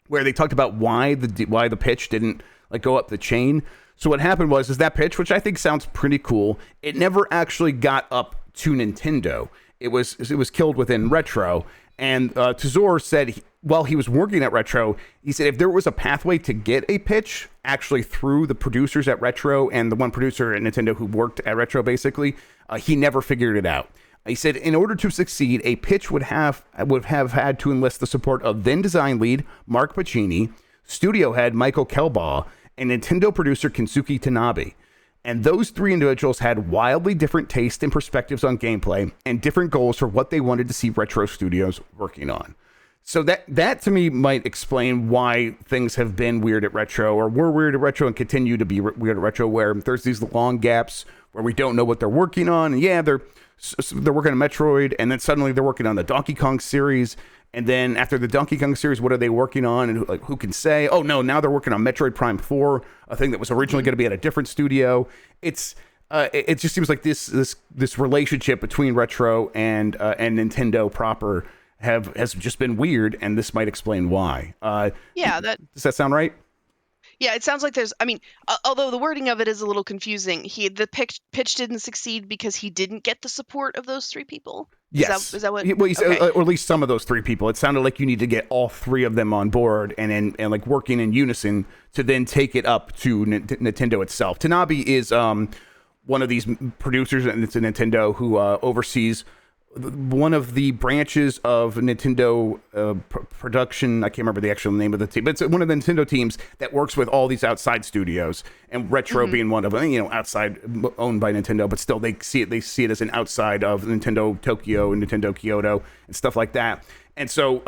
Speaker 2: where they talked about why the pitch didn't go up the chain. So what happened was that pitch, which I think sounds pretty cool, it never actually got up to Nintendo. It was killed within Retro. And Tazor said, while he was working at Retro, he said if there was a pathway to get a pitch actually through the producers at Retro and the one producer at Nintendo who worked at Retro, basically, he never figured it out. He said in order to succeed, a pitch would have had to enlist the support of then design lead Mark Pacini, studio head Michael Kelbaugh, and Nintendo producer Kensuke Tanabe. And those three individuals had wildly different tastes and perspectives on gameplay and different goals for what they wanted to see Retro Studios working on. So that to me might explain why things have been weird at Retro, or were weird at Retro and continue to be weird at Retro, where there's these long gaps where we don't know what they're working on. And yeah, they're working on Metroid, and then suddenly they're working on the Donkey Kong series. And then after the Donkey Kong series, what are they working on? And who can say? Oh no, now they're working on Metroid Prime 4, a thing that was originally going to be at a different studio. It just seems like this relationship between Retro and Nintendo proper has just been weird, and this might explain why. Does that sound right?
Speaker 1: Yeah, it sounds like although the wording of it is a little confusing, the pitch didn't succeed because he didn't get the support of those three people.
Speaker 2: Yes.
Speaker 1: Is that what?
Speaker 2: Well,
Speaker 1: Okay.
Speaker 2: or at least some of those three people. It sounded like you need to get all three of them on board and like working in unison to then take it up to Nintendo itself. Tanabe is one of these producers, and it's a Nintendo who oversees one of the branches of Nintendo production. I can't remember the actual name of the team, but it's one of the Nintendo teams that works with all these outside studios, and Retro being one of them. You know, outside owned by Nintendo, but still they see it as an outside of Nintendo Tokyo and Nintendo Kyoto and stuff like that. And so,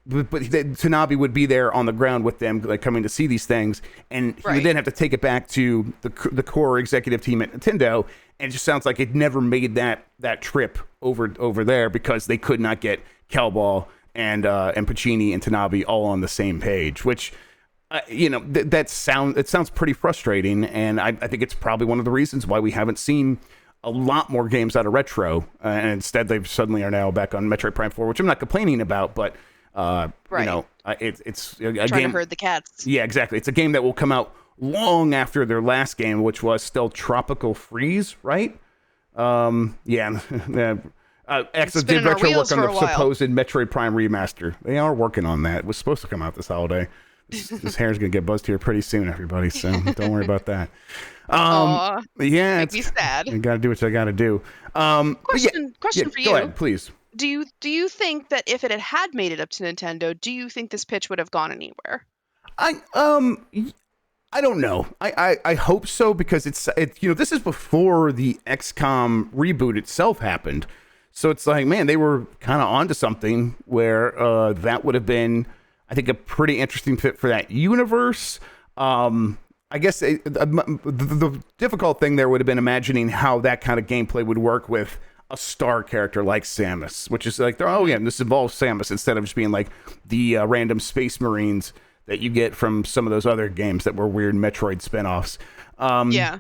Speaker 2: but Tanabe would be there on the ground with them, like coming to see these things, and he would then have to take it back to the core executive team at Nintendo. And it just sounds like it never made that trip over there because they could not get Calball and Pacini and Tanabe all on the same page, which it sounds pretty frustrating, and I think it's probably one of the reasons why we haven't seen a lot more games out of Retro, and instead they suddenly are now back on Metroid Prime 4, which I'm not complaining about, but it's a
Speaker 1: trying
Speaker 2: game
Speaker 1: to herd the cats.
Speaker 2: Yeah, exactly. It's a game that will come out long after their last game, which was still Tropical Freeze, right? X did Retro work on the supposed Metroid Prime remaster. They are working on that. It was supposed to come out this holiday. This hair's gonna get buzzed here pretty soon, everybody. So don't worry about that. Yeah,
Speaker 1: make me sad.
Speaker 2: I gotta do what I gotta do.
Speaker 1: Question for you.
Speaker 2: Go ahead, please.
Speaker 1: Do you think that if it had made it up to Nintendo, do you think this pitch would have gone anywhere?
Speaker 2: I don't know. I hope so, because it's this is before the XCOM reboot itself happened. So it's like, man, they were kind of onto something where that would have been, I think, a pretty interesting fit for that universe. I guess the difficult thing there would have been imagining how that kind of gameplay would work with a star character like Samus, which is like, this involves Samus instead of just being like the random Space Marines that you get from some of those other games that were weird Metroid spinoffs.
Speaker 1: Yeah.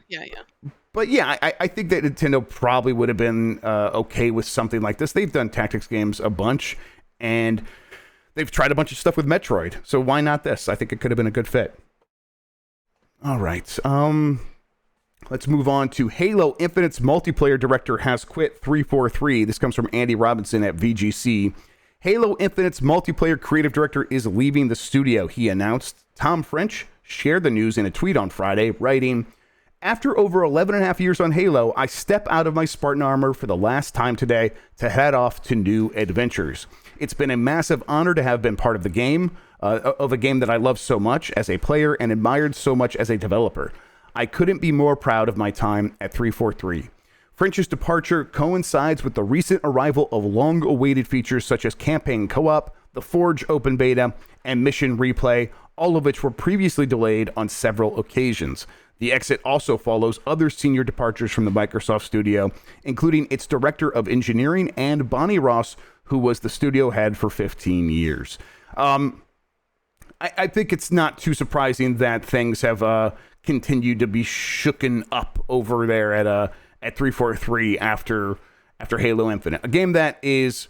Speaker 2: But yeah, I think that Nintendo probably would have been okay with something like this. They've done tactics games a bunch, and they've tried a bunch of stuff with Metroid. So why not this? I think it could have been a good fit. All right. Let's move on to Halo Infinite's multiplayer director has quit 343. This comes from Andy Robinson at VGC. Halo Infinite's multiplayer creative director is leaving the studio, he announced. Tom French shared the news in a tweet on Friday, writing, "After over 11 and a half years on Halo, I step out of my Spartan armor for the last time today to head off to new adventures. It's been a massive honor to have been part of the game, of a game that I love so much as a player and admired so much as a developer. I couldn't be more proud of my time at 343. French's departure coincides with the recent arrival of long-awaited features such as Campaign Co-op, the Forge Open Beta, and Mission Replay, all of which were previously delayed on several occasions. The exit also follows other senior departures from the Microsoft studio, including its director of engineering and Bonnie Ross, who was the studio head for 15 years. I think it's not too surprising that things have continued to be shooken up over there at 343 after Halo Infinite, a game that is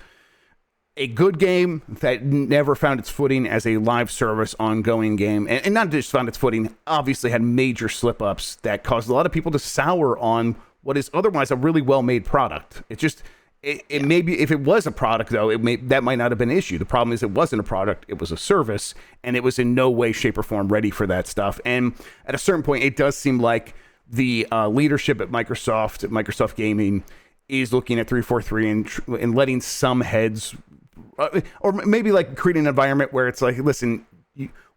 Speaker 2: a good game that never found its footing as a live service ongoing game, and not just found its footing, obviously had major slip-ups that caused a lot of people to sour on what is otherwise a really well-made product. It may be, if it was a product though, that might not have been an issue. The problem is it wasn't a product, it was a service, and it was in no way, shape, or form ready for that stuff. And at a certain point, it does seem like the leadership at Microsoft Gaming, is looking at 343 and letting some heads, or maybe like creating an environment where it's like, listen,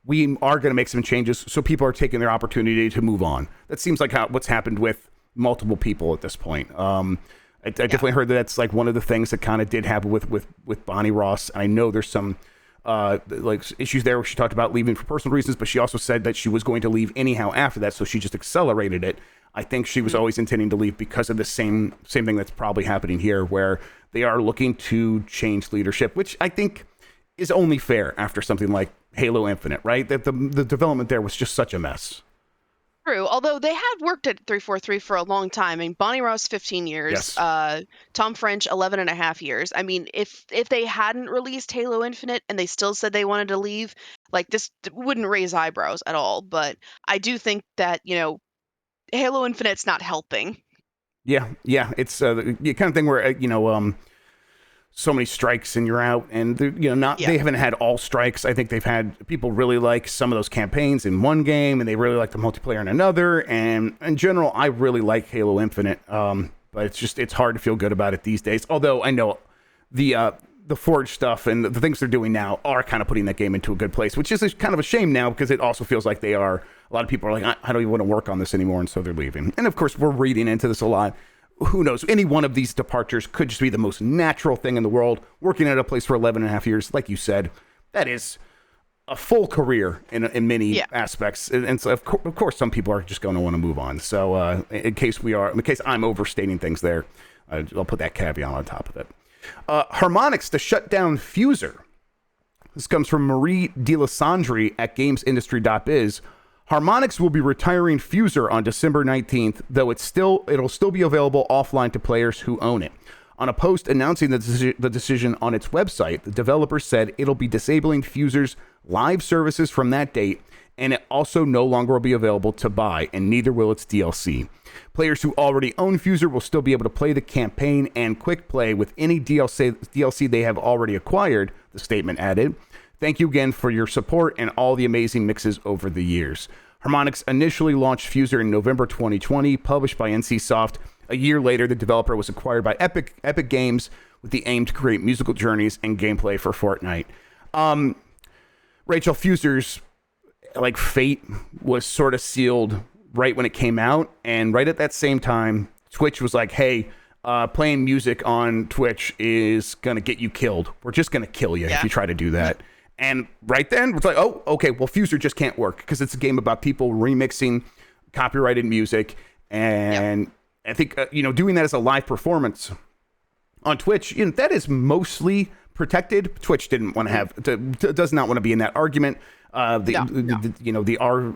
Speaker 2: we are going to make some changes, so people are taking their opportunity to move on. That seems like what's happened with multiple people at this point. I definitely heard that's like one of the things that kind of did happen with Bonnie Ross. I know there's some like issues there where she talked about leaving for personal reasons, but she also said that she was going to leave anyhow after that, so she just accelerated it. I think she was always intending to leave because of the same thing that's probably happening here, where they are looking to change leadership, which I think is only fair after something like Halo Infinite, right? That the development there was just such a mess.
Speaker 1: True, although they had worked at 343 for a long time. I mean, Bonnie Ross, 15 years. Yes. Tom French, 11 and a half years. I mean, if they hadn't released Halo Infinite and they still said they wanted to leave, like, this wouldn't raise eyebrows at all. But I do think that, Halo Infinite's not helping.
Speaker 2: Yeah. It's the kind of thing where, so many strikes and you're out. And they haven't had all strikes. I think they've had people really like some of those campaigns in one game, and they really like the multiplayer in another. And in general, I really like Halo Infinite. But it's hard to feel good about it these days. Although I know the Forge stuff and the things they're doing now are kind of putting that game into a good place, which is kind of a shame now, because it also feels like a lot of people are like, I don't even want to work on this anymore, and so they're leaving. And of course, we're reading into this a lot. Who knows? Any one of these departures could just be the most natural thing in the world. Working at a place for 11 and a half years, like you said, that is a full career in many aspects. And so, of course, some people are just going to want to move on. So in case I'm overstating things there, I'll put that caveat on top of it. Harmonix to shut down Fuser. This comes from Marie DeLisandri at gamesindustry.biz. Harmonix will be retiring Fuser on December 19th, though it'll still be available offline to players who own it. On a post announcing the decision on its website, the developer said it'll be disabling Fuser's live services from that date, and it also no longer will be available to buy, and neither will its DLC. Players who already own Fuser will still be able to play the campaign and quick play with any DLC they have already acquired, the statement added. Thank you again for your support and all the amazing mixes over the years. Harmonix initially launched Fuser in November 2020, published by NCSoft. A year later, the developer was acquired by Epic Games with the aim to create musical journeys and gameplay for Fortnite. Rachel, Fuser's fate was sort of sealed right when it came out, and right at that same time, Twitch was like, hey, playing music on Twitch is going to get you killed. We're just going to kill you if you try to do that. And right then, it's like, oh, okay, well, Fuser just can't work because it's a game about people remixing copyrighted music. And I think, doing that as a live performance on Twitch, that is mostly protected. Twitch does not want to be in that argument. The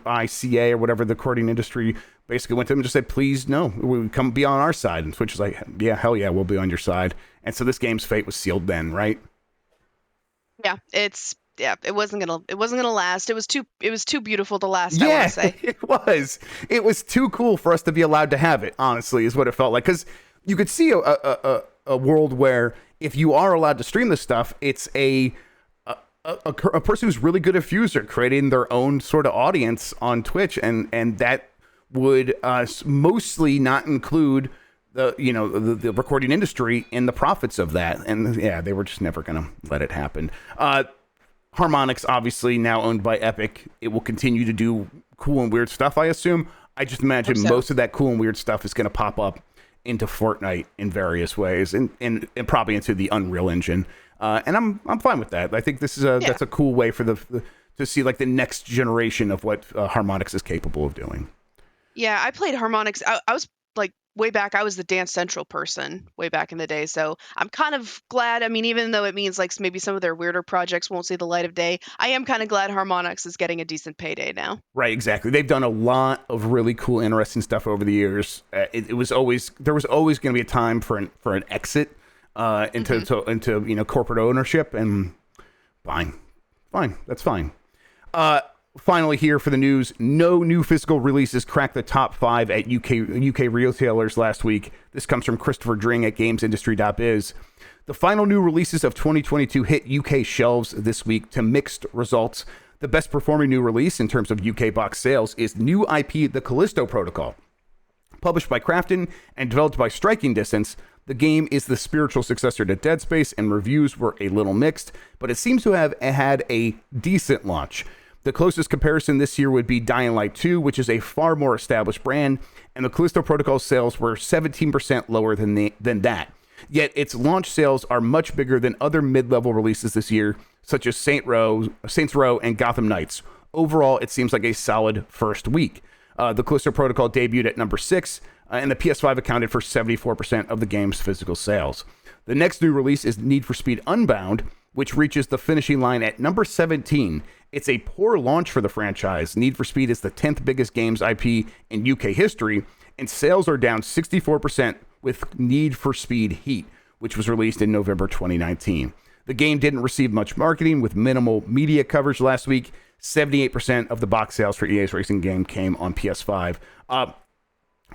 Speaker 2: RICA or whatever, the recording industry, basically went to them and just said, please, no, we come be on our side. And Twitch is like, yeah, hell yeah, we'll be on your side. And so this game's fate was sealed then, right?
Speaker 1: Yeah, it wasn't gonna last. It was too beautiful to last. I want to say
Speaker 2: it was too cool for us to be allowed to have it. Honestly, is what it felt like, because you could see a world where if you are allowed to stream this stuff, it's a person who's really good at Fuser creating their own sort of audience on Twitch, and that would mostly not include the recording industry in the profits of that. And they were just never gonna let it happen. Harmonix, obviously now owned by Epic, it will continue to do cool and weird stuff, I assume. I just imagine most of that cool and weird stuff is going to pop up into Fortnite in various ways, and probably into the Unreal Engine. And I'm fine with that. I think this is that's a cool way for to see the next generation of what Harmonix is capable of doing.
Speaker 1: Yeah, I played Harmonix. I was way back, I was the Dance Central person way back in the day. So I'm kind of glad. I mean, even though it means maybe some of their weirder projects won't see the light of day, I am kind of glad Harmonix is getting a decent payday now.
Speaker 2: Right, exactly. They've done a lot of really cool, interesting stuff over the years. There was always going to be a time for an exit into corporate ownership, and fine, that's fine. Finally, here for the news, no new physical releases cracked the top 5 at UK retailers last week. This comes from Christopher Dring at gamesindustry.biz. The final new releases of 2022 hit UK shelves this week to mixed results. The best performing new release in terms of UK box sales is new IP, the Callisto Protocol. Published by Krafton and developed by Striking Distance, the game is the spiritual successor to Dead Space, and reviews were a little mixed, but it seems to have had a decent launch. The closest comparison this year would be Dying Light 2, which is a far more established brand, and the Callisto Protocol sales were 17% lower than that. Yet its launch sales are much bigger than other mid-level releases this year, such as Saints Row and Gotham Knights. Overall, it seems like a solid first week. The Callisto Protocol debuted at number 6, and the PS5 accounted for 74% of the game's physical sales. The next new release is Need for Speed Unbound, which reaches the finishing line at number 17. It's a poor launch for the franchise. Need for Speed is the 10th biggest games IP in UK history, and sales are down 64% with Need for Speed Heat, which was released in November 2019. The game didn't receive much marketing, with minimal media coverage last week. 78% of the box sales for EA's racing game came on PS5.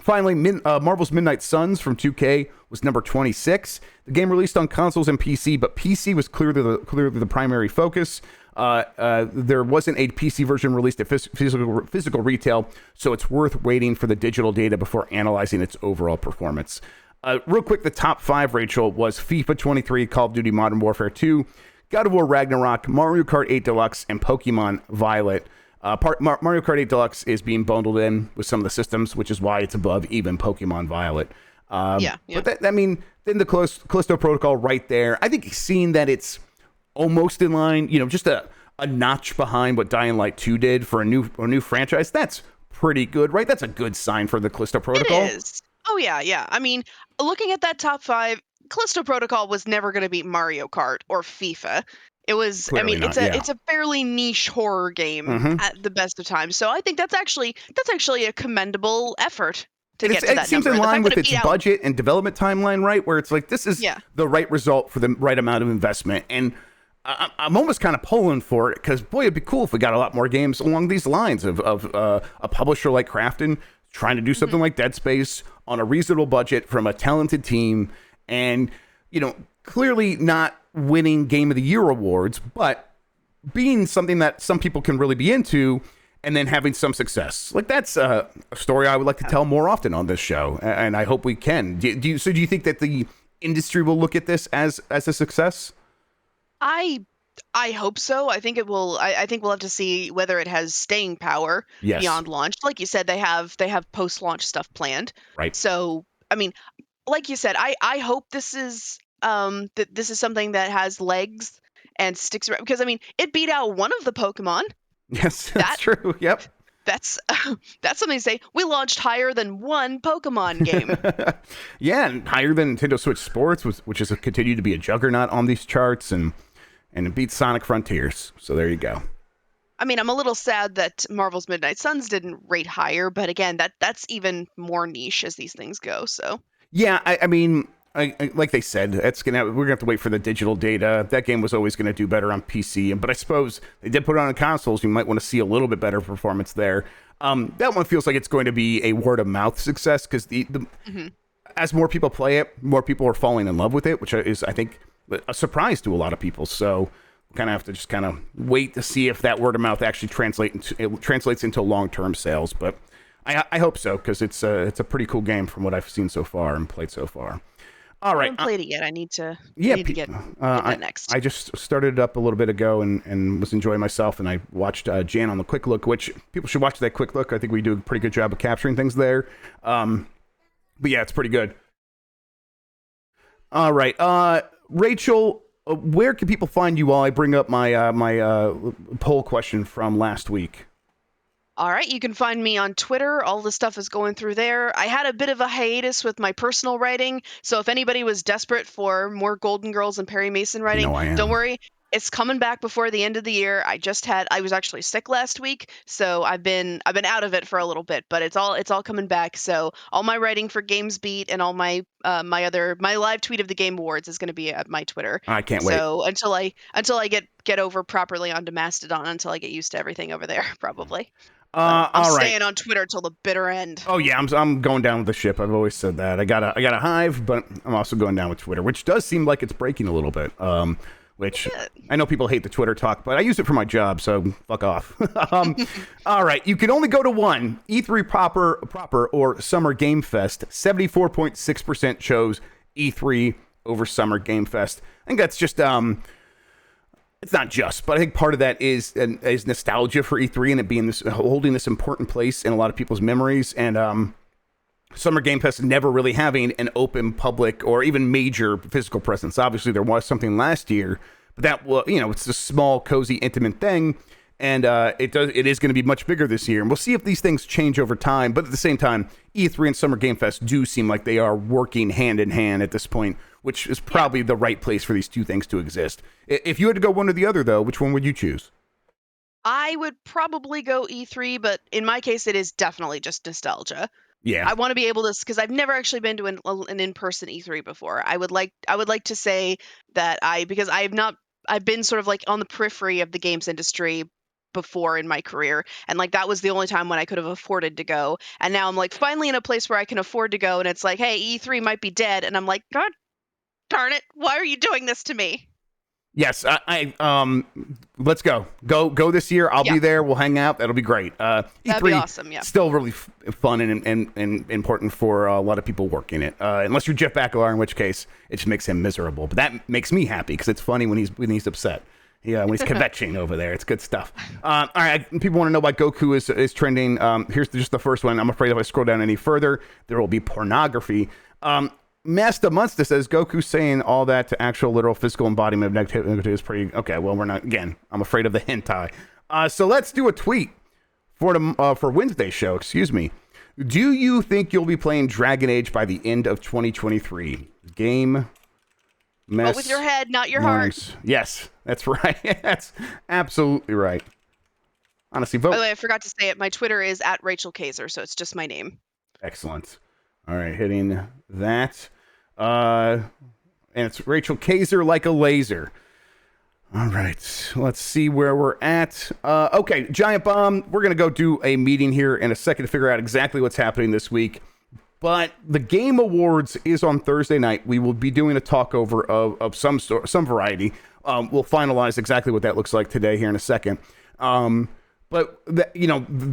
Speaker 2: Finally, Marvel's Midnight Suns from 2K was number 26. The game released on consoles and PC, but PC was clearly the primary focus. There wasn't a PC version released at physical retail, so it's worth waiting for the digital data before analyzing its overall performance. Real quick, the top 5, Rachel, was FIFA 23, Call of Duty Modern Warfare 2, God of War Ragnarok, Mario Kart 8 Deluxe, and Pokemon Violet. Mario Kart 8 Deluxe is being bundled in with some of the systems, which is why it's above even Pokemon Violet.
Speaker 1: Yeah.
Speaker 2: But then the Callisto Protocol right there, I think seeing that it's almost in line, just a notch behind what Dying Light 2 did for a new franchise, that's pretty good, right? That's a good sign for the Callisto Protocol.
Speaker 1: It is. Oh, yeah. I mean, looking at that top 5, Callisto Protocol was never going to beat Mario Kart or FIFA. It was,
Speaker 2: Clearly not,
Speaker 1: it's a fairly niche horror game at the best of times. So I think that's actually a commendable effort to get to that number.
Speaker 2: It seems in line with its budget and development timeline, right? Where it's like, this is the right result for the right amount of investment. And I'm almost kind of pulling for it because, boy, it'd be cool if we got a lot more games along these lines of a publisher like Krafton trying to do something like Dead Space on a reasonable budget from a talented team and, clearly not winning Game of the Year awards, but being something that some people can really be into and then having some success. Like, that's a story I would like to tell more often on this show, and I hope we can. Do you think that the industry will look at this as a success?
Speaker 1: I hope so. I think it will. I think we'll have to see whether it has staying power beyond launch. Like you said, they have post-launch stuff planned.
Speaker 2: Right.
Speaker 1: So, I mean, like you said, I hope this is that this is something that has legs and sticks around, because it beat out one of the Pokemon.
Speaker 2: Yes, that's true. Yep.
Speaker 1: That's something to say. We launched higher than one Pokemon game.
Speaker 2: Yeah, and higher than Nintendo Switch Sports, which has continued to be a juggernaut on these charts, and it beats Sonic Frontiers. So there you go.
Speaker 1: I'm a little sad that Marvel's Midnight Suns didn't rate higher, but again, that's even more niche as these things go. So
Speaker 2: yeah, like they said, we're gonna have to wait for the digital data. That game was always gonna do better on PC, but I suppose they did put it on consoles. You might want to see a little bit better performance there. That one feels like it's going to be a word of mouth success because as more people play it, more people are falling in love with it, which is, I think, a surprise to a lot of people. So we kind of have to just kind of wait to see if that word of mouth actually translates into long-term sales. But I hope so, because it's a pretty cool game from what I've seen so far and played so far. All right.
Speaker 1: I haven't played it yet. I need to get that next.
Speaker 2: I just started it up a little bit ago and was enjoying myself, and I watched Jan on the Quick Look, which people should watch that Quick Look. I think we do a pretty good job of capturing things there. But yeah, it's pretty good. All right. Rachel, where can people find you while I bring up my poll question from last week?
Speaker 1: All right, you can find me on Twitter. All the stuff is going through there. I had a bit of a hiatus with my personal writing, so if anybody was desperate for more Golden Girls and Perry Mason writing, don't worry. It's coming back before the end of the year. I was actually sick last week, so I've been out of it for a little bit, but it's all coming back. So all my writing for Games Beat and all my my live tweet of the Game Awards is going to be at my Twitter.
Speaker 2: I can't wait.
Speaker 1: So until I get over properly onto Mastodon, until I get used to everything over there, probably. I'm staying on Twitter till the bitter end.
Speaker 2: Oh yeah, I'm going down with the ship. I've always said that. I got a hive, but I'm also going down with Twitter, which does seem like it's breaking a little bit. Which I know people hate the Twitter talk, but I use it for my job, so fuck off. All right, you can only go to one: E3 proper or Summer Game Fest. 74.6% chose E3 over Summer Game Fest. I think that's just it's not just, but I think part of that is nostalgia for E3 and it being holding this important place in a lot of people's memories. And Summer Game Fest never really having an open public or even major physical presence. Obviously, there was something last year, but that it's a small, cozy, intimate thing, and it is going to be much bigger this year. And we'll see if these things change over time. But at the same time, E3 and Summer Game Fest do seem like they are working hand in hand at this point, which is probably the right place for these two things to exist. If you had to go one or the other, though, which one would you choose?
Speaker 1: I would probably go E3, but in my case, it is definitely just nostalgia.
Speaker 2: Yeah,
Speaker 1: I want to be able to, because I've never actually been to an in-person E3 before. I would like to say that because I've been sort of like on the periphery of the games industry before in my career, and like that was the only time when I could have afforded to go. And now I'm like finally in a place where I can afford to go, and it's like, hey, E3 might be dead, and I'm like, God darn it, why are you doing this to me?
Speaker 2: Yes, let's go this year. I'll be there. We'll hang out. That'll be great.
Speaker 1: That'd be awesome. Yeah,
Speaker 2: still really fun and important for a lot of people working it. Unless you're Jeff Bakalar, in which case it just makes him miserable. But that makes me happy because it's funny when he's upset. Yeah, when he's kvetching over there, it's good stuff. All right, people want to know why Goku is trending. Here's just the first one. I'm afraid if I scroll down any further, there will be pornography. Master Munster says Goku saying all that to actual literal physical embodiment of negativity is pretty okay. Well, we're not again. I'm afraid of the hentai. So let's do a tweet for Wednesday's show. Excuse me. Do you think you'll be playing Dragon Age by the end of 2023? Game.
Speaker 1: Go with your head, not your heart.
Speaker 2: Yes, that's right. That's absolutely right. Honestly, vote.
Speaker 1: By the way, I forgot to say it. My Twitter is at Rachel Kaser, so it's just my name.
Speaker 2: Excellent. All right, hitting that. And it's Rachel Kaser like a laser. All right, let's see where we're at. Okay, Giant Bomb. We're going to go do a meeting here in a second to figure out exactly what's happening this week. But the Game Awards is on Thursday night. We will be doing a talkover of some variety. We'll finalize exactly what that looks like today here in a second. But,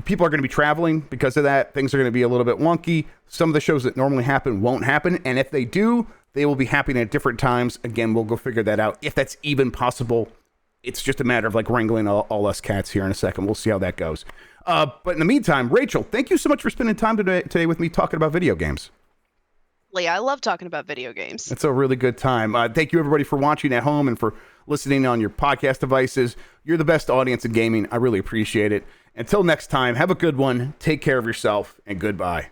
Speaker 2: people are going to be traveling because of that. Things are going to be a little bit wonky. Some of the shows that normally happen won't happen. And if they do, they will be happening at different times. Again, we'll go figure that out. If that's even possible, it's just a matter of like wrangling all us cats here in a second. We'll see how that goes. But in the meantime, Rachel, thank you so much for spending time today with me talking about video games.
Speaker 1: I love talking about video games.
Speaker 2: It's a really good time. Thank you, everybody, for watching at home and for listening on your podcast devices. You're the best audience in gaming. I really appreciate it. Until next time, have a good one. Take care of yourself, and goodbye.